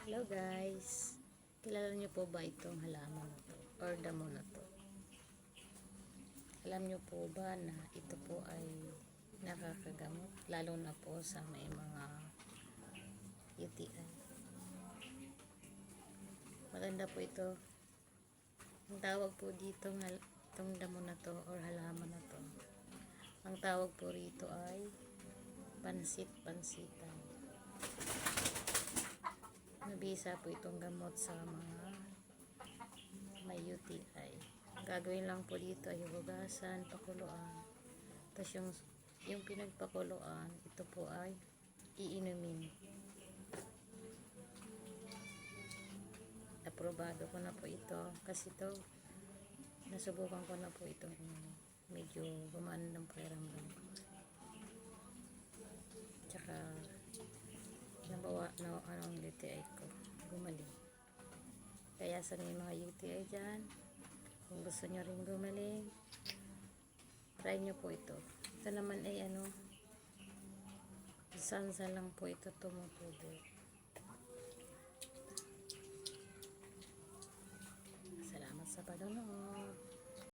Hello guys, kilala niyo po ba itong halaman na to or damo na to? Alam niyo po ba na ito po ay nakakagamot lalo na po sa may mga UTI? Maganda po ito. Ang tawag po dito itong damo na to or halaman na to, ang tawag po rito ay pansit-pansitan. Nabisa po itong gamot sa mga may UTI. Ang gagawin lang po dito ay hugasan, pakuluan. Tapos yung pinagpakuluan, ito po ay iinumin. Aprobado ko na po ito kasi ito nasubukan ko na po itong medyo gumaan ng pakiramdam ko. Tsaka nabawa na anong UTI ko, gumaling. Kaya sa may mga UTI dyan, kung gusto nyo rin gumaling, try nyo po ito. Ito naman ay sansa lang po ito tumutubo.